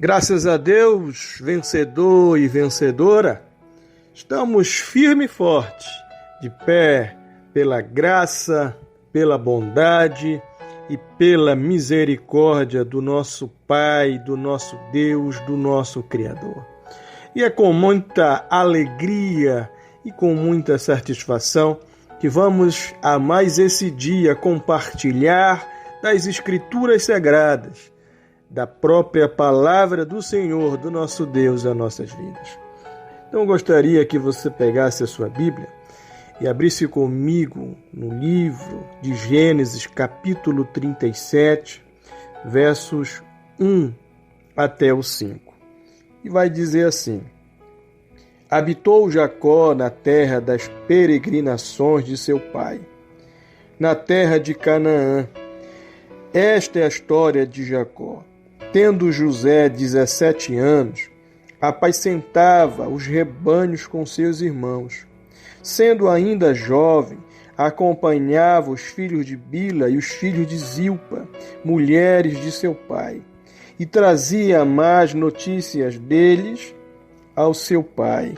Graças a Deus, vencedor e vencedora, estamos firme e forte, de pé, pela graça, pela bondade e pela misericórdia do nosso Pai, do nosso Deus, do nosso Criador. E é com muita alegria e com muita satisfação que vamos a mais esse dia compartilhar das Escrituras Sagradas, da própria palavra do Senhor, do nosso Deus, às nossas vidas. Então, eu gostaria que você pegasse a sua Bíblia e abrisse comigo no livro de Gênesis, capítulo 37, versos 1 até o 5. E vai dizer assim: Habitou Jacó na terra das peregrinações de seu pai, na terra de Canaã. Esta é a história de Jacó. Tendo José 17 anos, apacentava os rebanhos com seus irmãos. Sendo ainda jovem, acompanhava os filhos de Bila e os filhos de Zilpa, mulheres de seu pai, e trazia más notícias deles ao seu pai.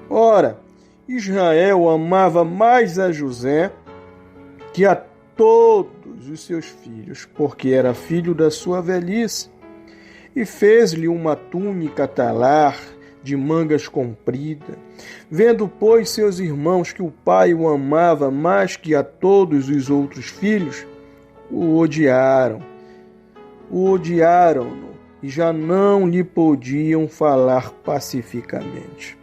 Ora, Israel amava mais a José que a todos os seus filhos, porque era filho da sua velhice, e fez-lhe uma túnica talar de mangas compridas. Vendo, pois, seus irmãos que o pai o amava mais que a todos os outros filhos, o odiaram. Odiaram-no e já não lhe podiam falar pacificamente.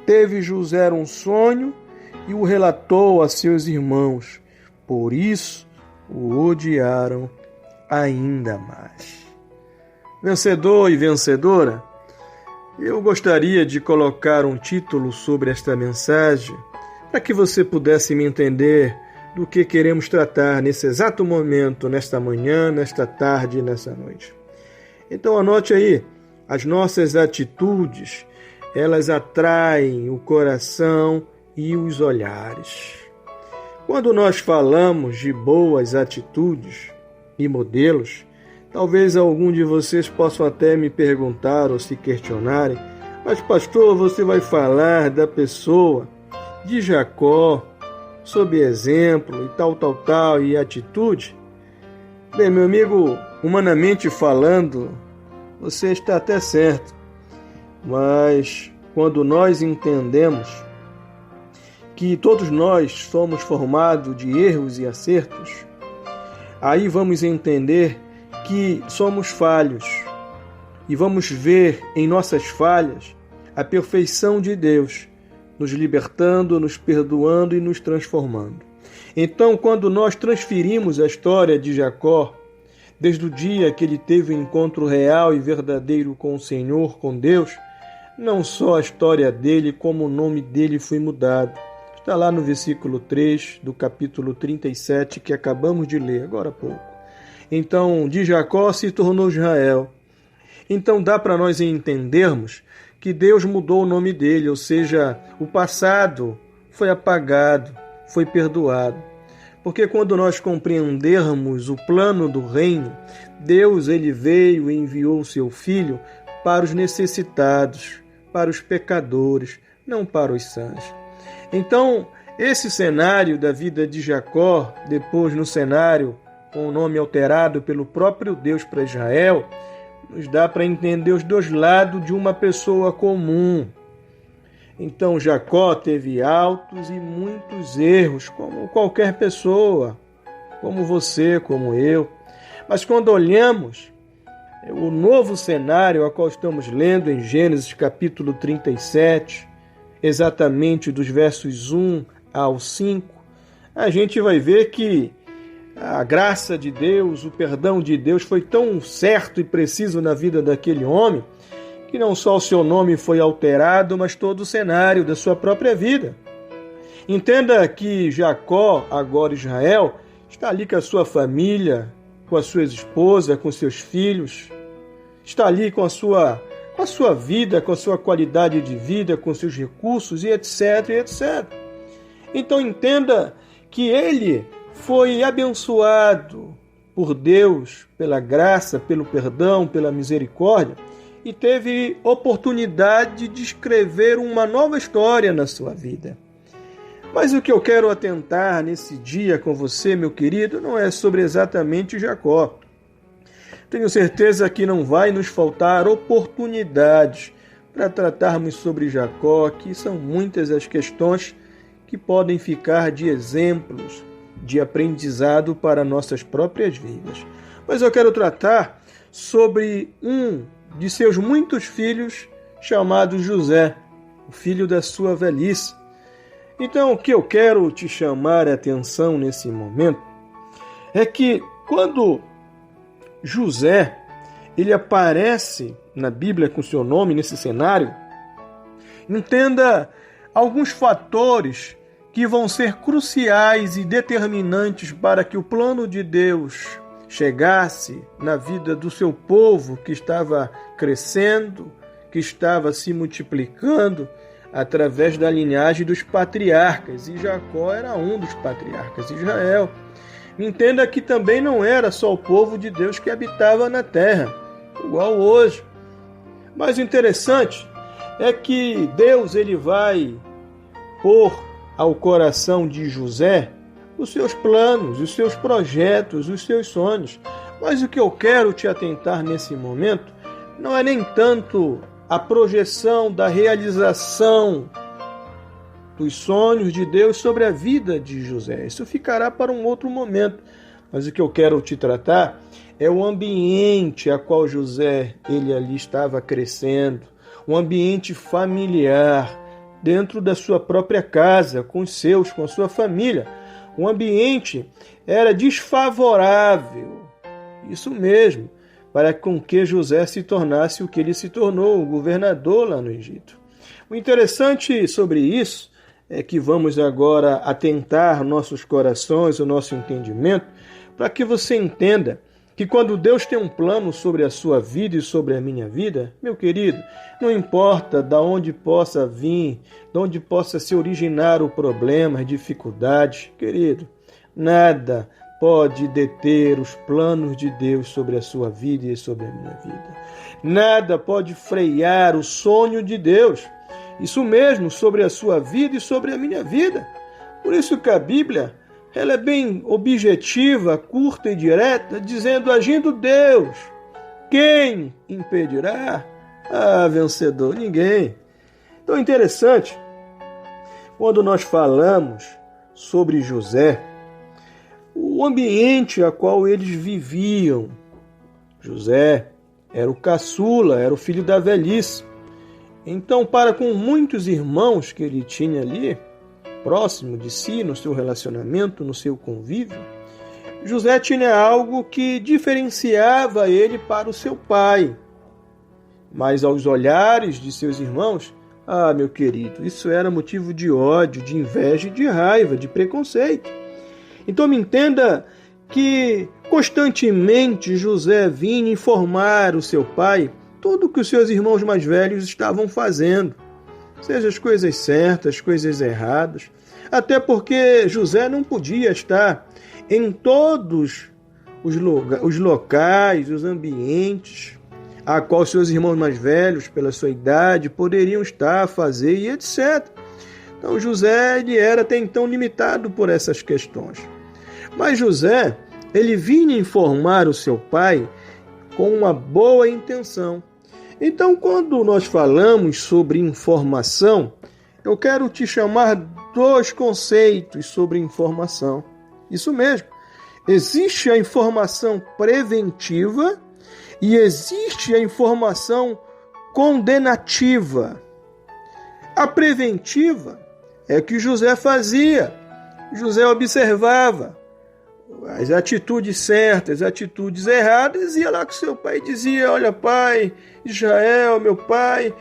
Teve José um sonho e o relatou a seus irmãos. Por isso o odiaram ainda mais. Vencedor e vencedora, eu gostaria de colocar um título sobre esta mensagem para que você pudesse me entender do que queremos tratar nesse exato momento, nesta manhã, nesta tarde e nessa noite. Então anote aí, as nossas atitudes, elas atraem o coração e os olhares. Quando nós falamos de boas atitudes e modelos, talvez algum de vocês possam até me perguntar ou se questionarem: mas pastor, você vai falar da pessoa de Jacó, sob exemplo e tal, e atitude? Bem, meu amigo, humanamente falando, você está até certo. Mas quando nós entendemos que todos nós somos formados de erros e acertos, aí vamos entender que somos falhos e vamos ver em nossas falhas a perfeição de Deus, nos libertando, nos perdoando e nos transformando. Então, quando nós transferimos a história de Jacó, desde o dia que ele teve um encontro real e verdadeiro com o Senhor, com Deus, não só a história dele, como o nome dele foi mudado. Está lá no versículo 3 do capítulo 37 que acabamos de ler agora há pouco. Então, de Jacó se tornou Israel. Então dá para nós entendermos que Deus mudou o nome dele, ou seja, o passado foi apagado, foi perdoado. Porque quando nós compreendermos o plano do reino, Deus ele veio e enviou o seu Filho para os necessitados, para os pecadores, não para os sãos. Então, esse cenário da vida de Jacó, depois no cenário com o nome alterado pelo próprio Deus para Israel, nos dá para entender os dois lados de uma pessoa comum. Então, Jacó teve altos e muitos erros, como qualquer pessoa, como você, como eu. Mas quando olhamos o novo cenário a qual estamos lendo em Gênesis capítulo 37, exatamente dos versos 1 ao 5, a gente vai ver que a graça de Deus, o perdão de Deus foi tão certo e preciso na vida daquele homem, que não só o seu nome foi alterado, mas todo o cenário da sua própria vida. Entenda que Jacó, agora Israel, está ali com a sua família, com a sua esposa, com seus filhos, está ali com a sua vida, com a sua qualidade de vida, com seus recursos e etc, etc. Então entenda que ele foi abençoado por Deus, pela graça, pelo perdão, pela misericórdia, e teve oportunidade de escrever uma nova história na sua vida. Mas o que eu quero atentar nesse dia com você, meu querido, não é sobre exatamente Jacó. Tenho certeza que não vai nos faltar oportunidades para tratarmos sobre Jacó, que são muitas as questões que podem ficar de exemplos de aprendizado para nossas próprias vidas. Mas eu quero tratar sobre um de seus muitos filhos, chamado José, o filho da sua velhice. Então, o que eu quero te chamar a atenção nesse momento é que quando José ele aparece na Bíblia com seu nome nesse cenário, entenda alguns fatores que vão ser cruciais e determinantes para que o plano de Deus chegasse na vida do seu povo que estava crescendo, que estava se multiplicando através da linhagem dos patriarcas. E Jacó era um dos patriarcas de Israel. Entenda que também não era só o povo de Deus que habitava na terra, igual hoje. Mas o interessante é que Deus ele vai pôr ao coração de José os seus planos, os seus projetos, os seus sonhos. Mas o que eu quero te atentar nesse momento não é nem tanto a projeção da realização dos sonhos de Deus sobre a vida de José. Isso ficará para um outro momento. Mas o que eu quero te tratar é o ambiente a qual José ele ali estava crescendo, um ambiente familiar, dentro da sua própria casa, com os seus, com a sua família. O ambiente era desfavorável, isso mesmo, para com que José se tornasse o que ele se tornou, o governador lá no Egito. O interessante sobre isso é que vamos agora atentar nossos corações, o nosso entendimento, para que você entenda que quando Deus tem um plano sobre a sua vida e sobre a minha vida, meu querido, não importa de onde possa vir, de onde possa se originar o problema, as dificuldades, querido, nada pode deter os planos de Deus sobre a sua vida e sobre a minha vida. Nada pode frear o sonho de Deus. Isso mesmo, sobre a sua vida e sobre a minha vida. Por isso que a Bíblia ela é bem objetiva, curta e direta, dizendo, agindo Deus, quem impedirá? Ah, vencedor, ninguém. Então é interessante, quando nós falamos sobre José, o ambiente a qual eles viviam. José era o caçula, era o filho da velhice. Então, para com muitos irmãos que ele tinha ali, próximo de si, no seu relacionamento, no seu convívio, José tinha algo que diferenciava ele para o seu pai. Mas aos olhares de seus irmãos, ah, meu querido, isso era motivo de ódio, de inveja, de raiva, de preconceito. Então me entenda que constantemente José vinha informar o seu pai tudo o que os seus irmãos mais velhos estavam fazendo. Seja as coisas certas, as coisas erradas. Até porque José não podia estar em todos os locais, os ambientes a qual seus irmãos mais velhos, pela sua idade, poderiam estar, fazer e etc. Então José ele era até então limitado por essas questões. Mas José, ele vinha informar o seu pai com uma boa intenção. Então, quando nós falamos sobre informação, eu quero te chamar dois conceitos sobre informação. Isso mesmo. Existe a informação preventiva e existe a informação condenativa. A preventiva é o que José fazia. José observava as atitudes certas, as atitudes erradas, ia lá com seu pai e dizia, olha pai, Israel, meu pai,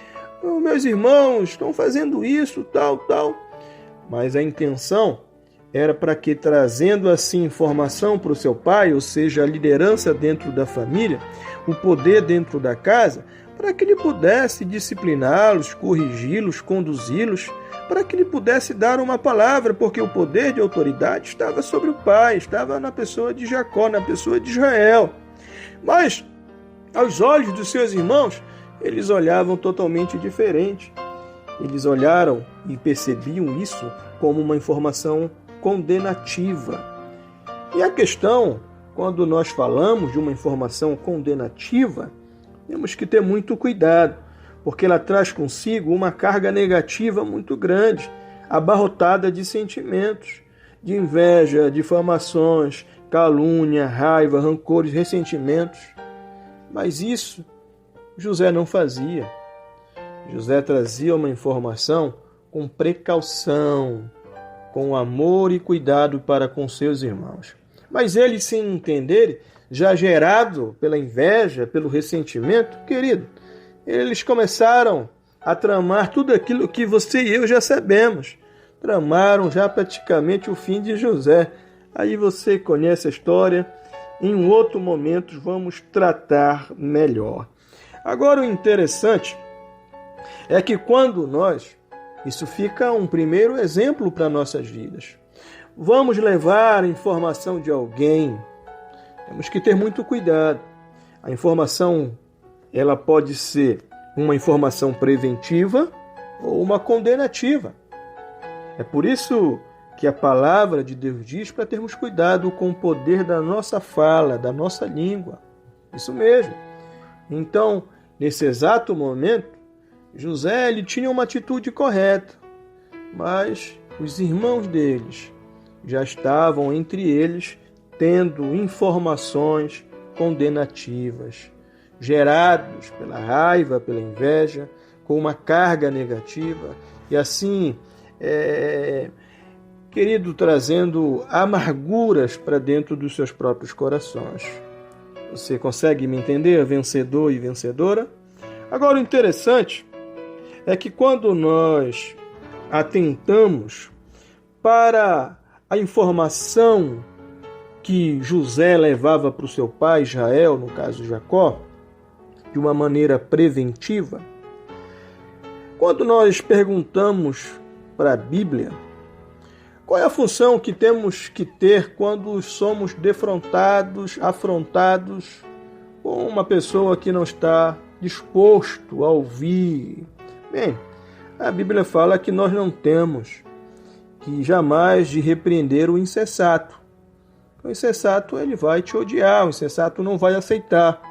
meus irmãos estão fazendo isso, tal. Mas a intenção era para que, trazendo assim informação para o seu pai, ou seja, a liderança dentro da família, o poder dentro da casa, para que ele pudesse discipliná-los, corrigi-los, conduzi-los, para que ele pudesse dar uma palavra, porque o poder de autoridade estava sobre o pai, estava na pessoa de Jacó, na pessoa de Israel. Mas, aos olhos dos seus irmãos, eles olhavam totalmente diferente. Eles olharam e percebiam isso como uma informação condenativa. E a questão, quando nós falamos de uma informação condenativa, temos que ter muito cuidado, porque ela traz consigo uma carga negativa muito grande, abarrotada de sentimentos, de inveja, difamações, calúnia, raiva, rancores, ressentimentos. Mas isso José não fazia. José trazia uma informação com precaução, com amor e cuidado para com seus irmãos. Mas eles, sem entender, já gerado pela inveja, pelo ressentimento, querido, eles começaram a tramar tudo aquilo que você e eu já sabemos. Tramaram já praticamente o fim de José. Aí você conhece a história. Em um outro momento vamos tratar melhor. Agora o interessante é que quando isso fica um primeiro exemplo para nossas vidas. Vamos levar a informação de alguém. Temos que ter muito cuidado. A informação, ela pode ser uma informação preventiva ou uma condenativa. É por isso que a palavra de Deus diz para termos cuidado com o poder da nossa fala, da nossa língua. Isso mesmo. Então, nesse exato momento, José ele tinha uma atitude correta, mas os irmãos deles já estavam entre eles tendo informações condenativas, gerados pela raiva, pela inveja, com uma carga negativa e assim, querido, trazendo amarguras para dentro dos seus próprios corações. Você consegue me entender, vencedor e vencedora? Agora, o interessante é que quando nós atentamos para a informação que José levava para o seu pai Israel, no caso Jacó, de uma maneira preventiva, quando nós perguntamos para a Bíblia qual é a função que temos que ter quando somos defrontados, afrontados com uma pessoa que não está disposto a ouvir. Bem, a Bíblia fala que nós não temos que jamais de repreender o insensato. O insensato ele vai te odiar, o insensato não vai aceitar,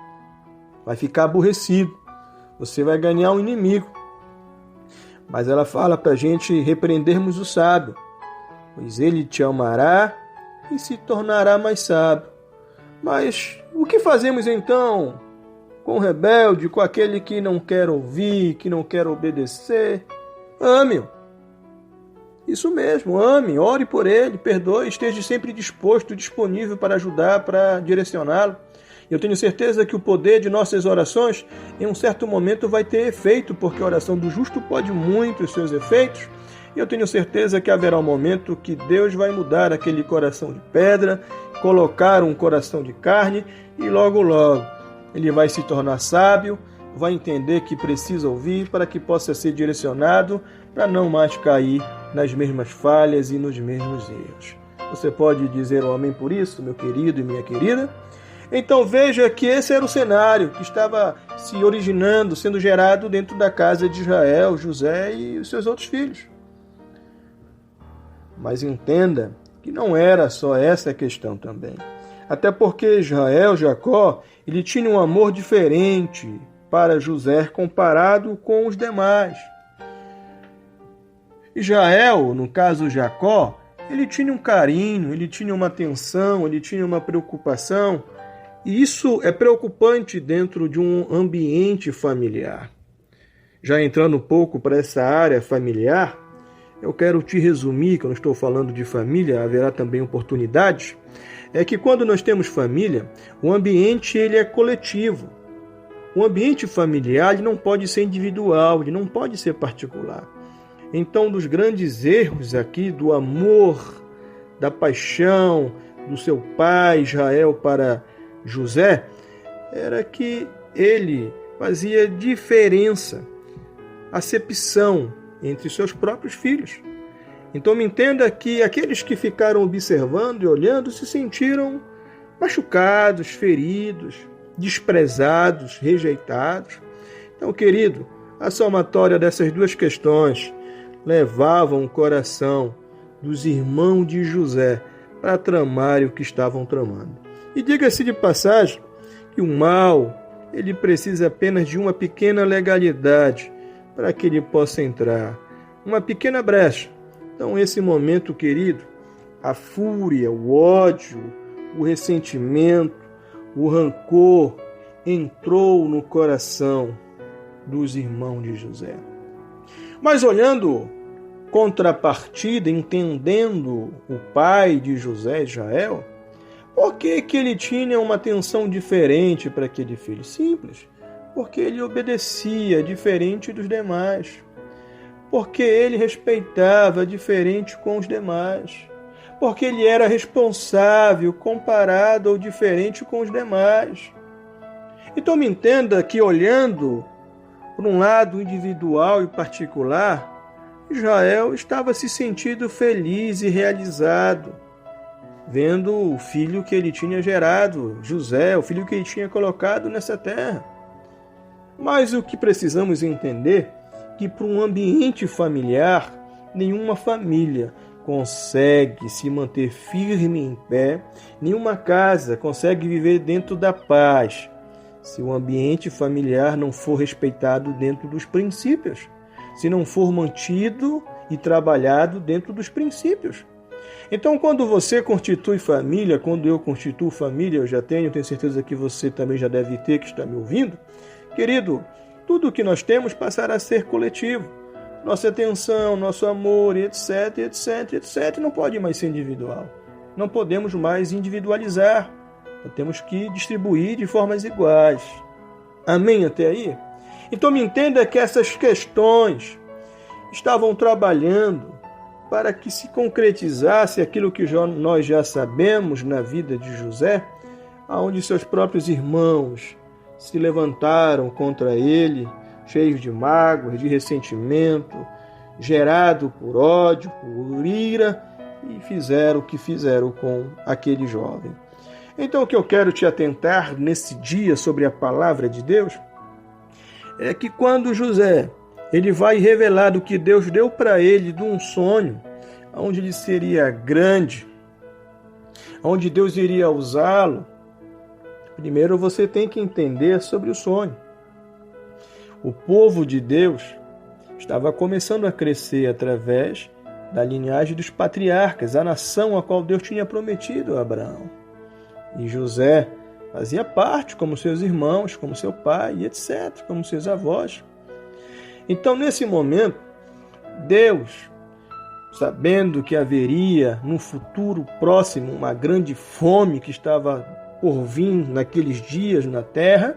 vai ficar aborrecido, você vai ganhar um inimigo. Mas ela fala para a gente repreendermos o sábio, pois ele te amará e se tornará mais sábio. Mas o que fazemos então com o rebelde, com aquele que não quer ouvir, que não quer obedecer? Ame-o. Isso mesmo, ame, ore por ele, perdoe, esteja sempre disposto, disponível para ajudar, para direcioná-lo. Eu tenho certeza que o poder de nossas orações, em um certo momento, vai ter efeito, porque a oração do justo pode muito os seus efeitos. E eu tenho certeza que haverá um momento que Deus vai mudar aquele coração de pedra, colocar um coração de carne e logo, logo, ele vai se tornar sábio, vai entender que precisa ouvir para que possa ser direcionado, para não mais cair nas mesmas falhas e nos mesmos erros. Você pode dizer um amém por isso, meu querido e minha querida? Então veja que esse era o cenário que estava se originando, sendo gerado dentro da casa de Israel, José e os seus outros filhos. Mas entenda que não era só essa a questão também. Até porque Israel, Jacó, ele tinha um amor diferente para José comparado com os demais. Israel, no caso Jacó, ele tinha um carinho, ele tinha uma atenção, ele tinha uma preocupação. E isso é preocupante dentro de um ambiente familiar. Já entrando um pouco para essa área familiar, eu quero te resumir, que eu não estou falando de família, haverá também oportunidades, é que quando nós temos família, o ambiente ele é coletivo. O ambiente familiar ele não pode ser individual, ele não pode ser particular. Então, um dos grandes erros aqui do amor, da paixão do seu pai Israel para José, era que ele fazia diferença, acepção entre seus próprios filhos. Então me entenda que aqueles que ficaram observando e olhando se sentiram machucados, feridos, desprezados, rejeitados. Então, querido, a somatória dessas duas questões levavam o coração dos irmãos de José para tramarem o que estavam tramando. E diga-se de passagem que o mal, ele precisa apenas de uma pequena legalidade para que ele possa entrar, uma pequena brecha. Então, nesse momento, querido, a fúria, o ódio, o ressentimento, o rancor entrou no coração dos irmãos de José. Mas olhando contrapartida, entendendo o pai de José, Israel, por que ele tinha uma atenção diferente para aquele filho? Simples, porque ele obedecia diferente dos demais, porque ele respeitava diferente com os demais, porque ele era responsável comparado ou diferente com os demais. Então me entenda que, olhando por um lado individual e particular, Israel estava se sentindo feliz e realizado, vendo o filho que ele tinha gerado, José, o filho que ele tinha colocado nessa terra. Mas o que precisamos entender é que, para um ambiente familiar, nenhuma família consegue se manter firme em pé, nenhuma casa consegue viver dentro da paz, se o ambiente familiar não for respeitado dentro dos princípios, se não for mantido e trabalhado dentro dos princípios. Então, quando você constitui família, quando eu constituo família, eu tenho certeza que você também já deve ter, que está me ouvindo, querido, tudo o que nós temos passará a ser coletivo. Nossa atenção, nosso amor, etc, etc, etc, não pode mais ser individual. Não podemos mais individualizar. Nós temos que distribuir de formas iguais. Amém até aí? Então me entenda que essas questões estavam trabalhando para que se concretizasse aquilo que nós já sabemos na vida de José, onde seus próprios irmãos se levantaram contra ele, cheios de mágoas, de ressentimento, gerado por ódio, por ira, e fizeram o que fizeram com aquele jovem. Então, o que eu quero te atentar nesse dia sobre a palavra de Deus é que quando José ele vai revelar o que Deus deu para ele de um sonho, onde ele seria grande, onde Deus iria usá-lo, primeiro você tem que entender sobre o sonho. O povo de Deus estava começando a crescer através da linhagem dos patriarcas, a nação a qual Deus tinha prometido a Abraão. E José fazia parte, como seus irmãos, como seu pai, e etc., como seus avós. Então, nesse momento, Deus, sabendo que haveria no futuro próximo uma grande fome que estava por vir naqueles dias na terra,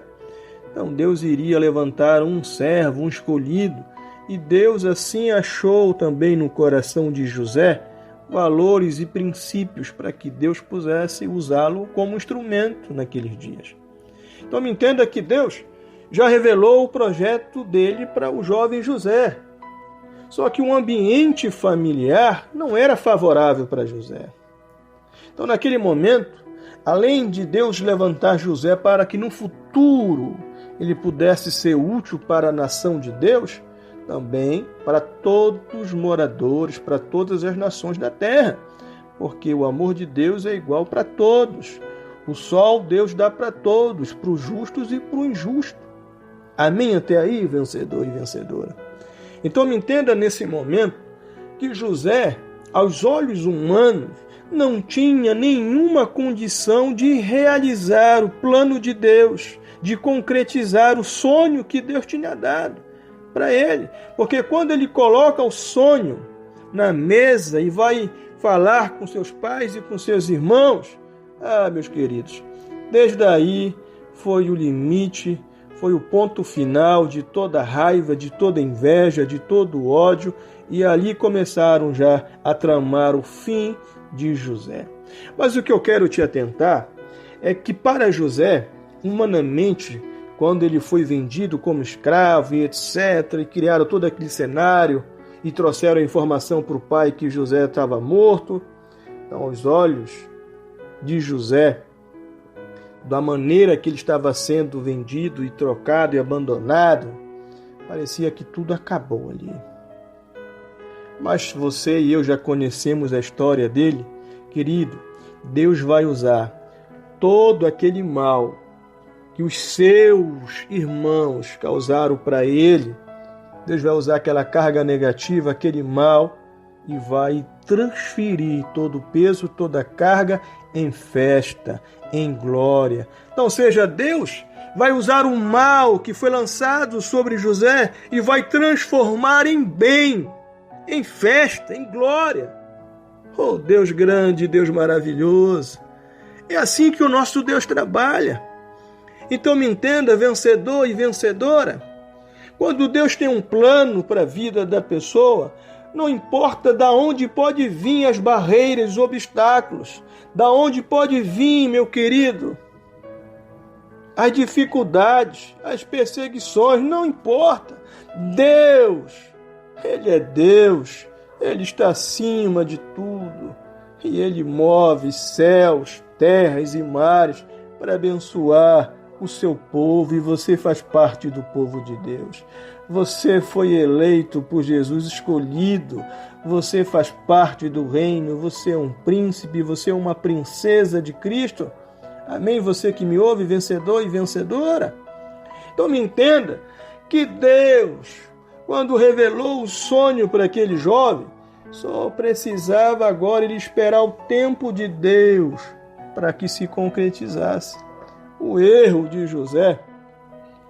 então Deus iria levantar um servo, um escolhido, e Deus assim achou também no coração de José valores e princípios para que Deus pudesse usá-lo como instrumento naqueles dias. Então me entenda que Deus já revelou o projeto dele para o jovem José. Só que o ambiente familiar não era favorável para José. Então naquele momento, além de Deus levantar José para que no futuro ele pudesse ser útil para a nação de Deus, também para todos os moradores, para todas as nações da terra, porque o amor de Deus é igual para todos. O sol Deus dá para todos, para os justos e para o injusto. Amém até aí, vencedor e vencedora? Então me entenda nesse momento que José, aos olhos humanos, não tinha nenhuma condição de realizar o plano de Deus, de concretizar o sonho que Deus tinha dado para ele. Porque quando ele coloca o sonho na mesa e vai falar com seus pais e com seus irmãos, meus queridos, desde aí foi o limite, foi o ponto final de toda raiva, de toda inveja, de todo ódio, e ali começaram já a tramar o fim de José. Mas o que eu quero te atentar é que para José, humanamente, quando ele foi vendido como escravo e etc., e criaram todo aquele cenário e trouxeram a informação para o pai que José estava morto, então aos olhos de José, da maneira que ele estava sendo vendido e trocado e abandonado, Parecia que tudo acabou ali. Mas você e eu já conhecemos a história dele. Querido, Deus vai usar todo aquele mal que os seus irmãos causaram para ele. Deus vai usar aquela carga negativa, aquele mal, e vai transferir todo o peso, toda a carga em festa, em glória. Então, seja Deus vai usar o mal que foi lançado sobre José e vai transformar em bem, em festa, em glória. Oh, Deus grande, Deus maravilhoso. É assim que o nosso Deus trabalha. Então me entenda, vencedor e vencedora. Quando Deus tem um plano para a vida da pessoa, não importa de onde pode vir as barreiras, os obstáculos, da onde pode vir, meu querido, as dificuldades, as perseguições, não importa. Deus, Ele é Deus, Ele está acima de tudo e Ele move céus, terras e mares para abençoar o seu povo, e você faz parte do povo de Deus. Você foi eleito por Jesus, escolhido. Você faz parte do reino. Você é um príncipe, você é uma princesa de Cristo. Amém? Você que me ouve, vencedor e vencedora. Então me entenda que Deus, quando revelou o sonho para aquele jovem, só precisava agora ele esperar o tempo de Deus para que se concretizasse. O erro de José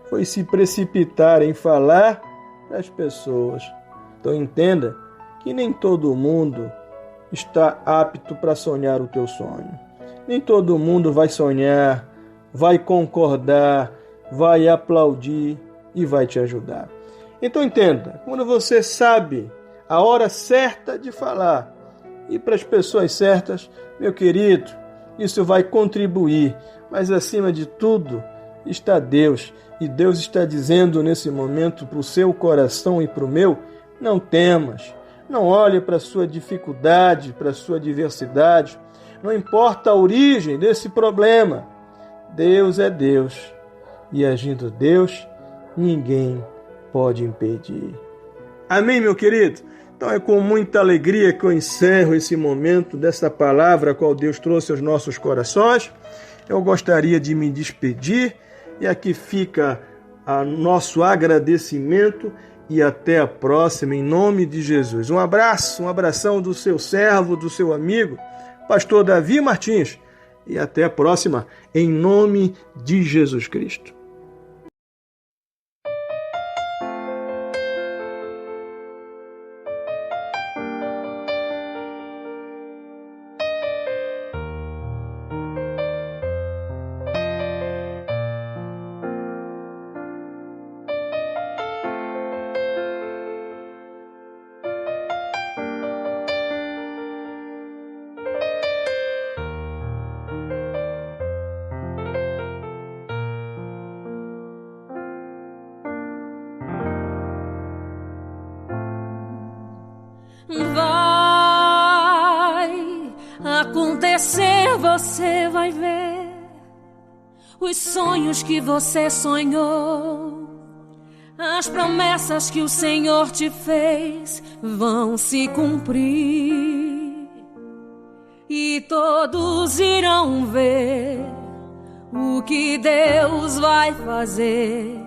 foi se precipitar em falar das pessoas. Então entenda que nem todo mundo está apto para sonhar o teu sonho. Nem todo mundo vai sonhar, vai concordar, vai aplaudir e vai te ajudar. Então entenda, quando você sabe a hora certa de falar e para as pessoas certas, meu querido, isso vai contribuir. Mas acima de tudo está Deus. E Deus está dizendo nesse momento para o seu coração e para o meu: não temas, não olhe para a sua dificuldade, para a sua adversidade. Não importa a origem desse problema. Deus é Deus. E agindo Deus, ninguém pode impedir. Amém, meu querido? Então é com muita alegria que eu encerro esse momento dessa palavra a qual Deus trouxe aos nossos corações. Eu gostaria de me despedir e aqui fica nosso agradecimento e até a próxima, em nome de Jesus. Um abraço, um abração do seu servo, do seu amigo, pastor Davi Martins, e até a próxima, em nome de Jesus Cristo. Vai acontecer, você vai ver os sonhos que você sonhou, as promessas que o Senhor te fez vão se cumprir e todos irão ver o que Deus vai fazer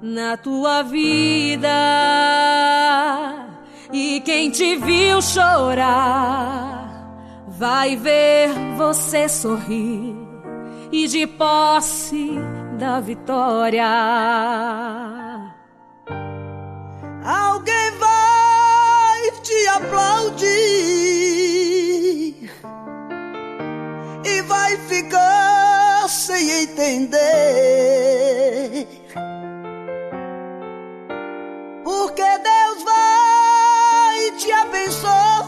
na tua vida. E quem te viu chorar vai ver você sorrir e de posse da vitória. Alguém vai te aplaudir e vai ficar sem entender, porque Deus vai te abençoar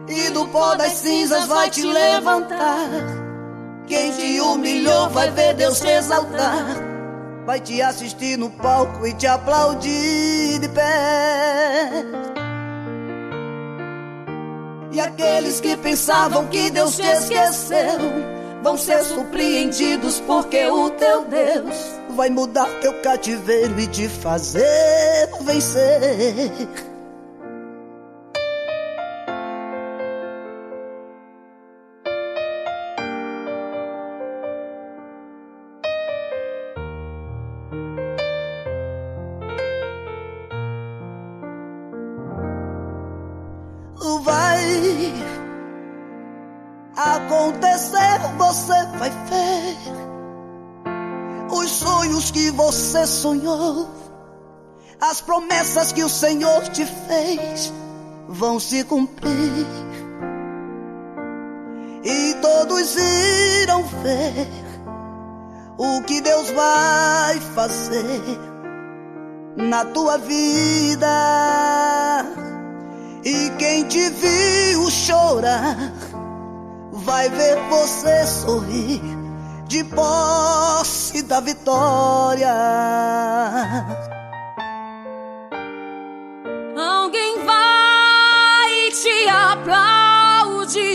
e do pó das cinzas vai te levantar. Quem te humilhou vai ver Deus te exaltar, vai te assistir no palco e te aplaudir de pé. E aqueles que pensavam que Deus te esqueceu vão ser surpreendidos, porque o teu Deus vai mudar teu cativeiro e te fazer vencer. Vai acontecer, você vai ver. Os sonhos que você sonhou, as promessas que o Senhor te fez vão se cumprir. E todos irão ver o que Deus vai fazer na tua vida. E quem te viu chorar vai ver você sorrir de posse da vitória. Alguém vai te aplaudir,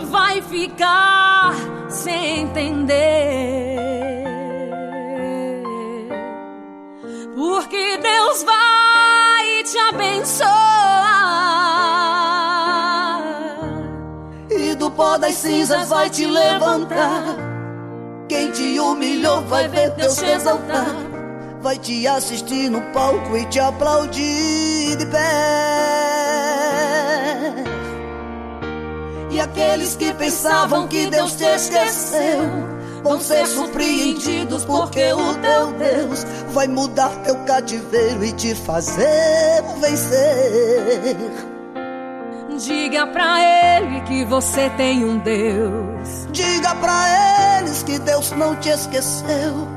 vai ficar sem entender, porque Deus vai te abençoar e do pó das cinzas vai te levantar. Quem te humilhou vai ver Deus te exaltar, vai te assistir no palco e te aplaudir de pé. E aqueles que pensavam que Deus te esqueceu vão ser surpreendidos, porque o teu Deus vai mudar teu cativeiro e te fazer vencer. Diga pra ele que você tem um Deus. Diga pra eles que Deus não te esqueceu.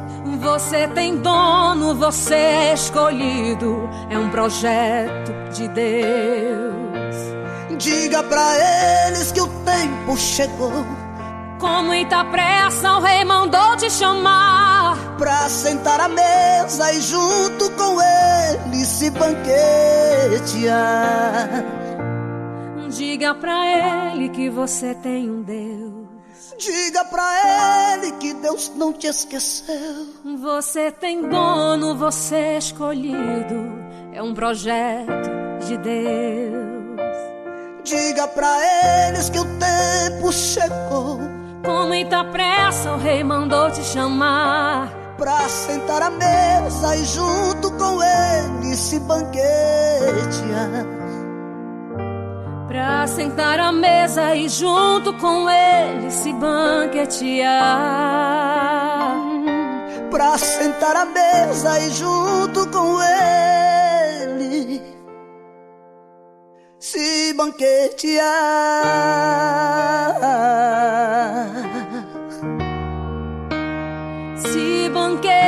Você tem dono, você é escolhido, é um projeto de Deus. Diga pra eles que o tempo chegou. Com muita pressa o rei mandou te chamar pra sentar à mesa e junto com ele se banquetear. Diga pra ele que você tem um Deus. Diga pra ele que Deus não te esqueceu. Você tem dono, você é escolhido, é um projeto de Deus. Diga pra eles que o tempo chegou. Com muita pressa o rei mandou te chamar pra sentar à mesa e junto com ele se banquetear. Pra sentar à mesa e junto com ele se banquetear. Pra sentar à mesa e junto com ele se banquetear. Se banquetear.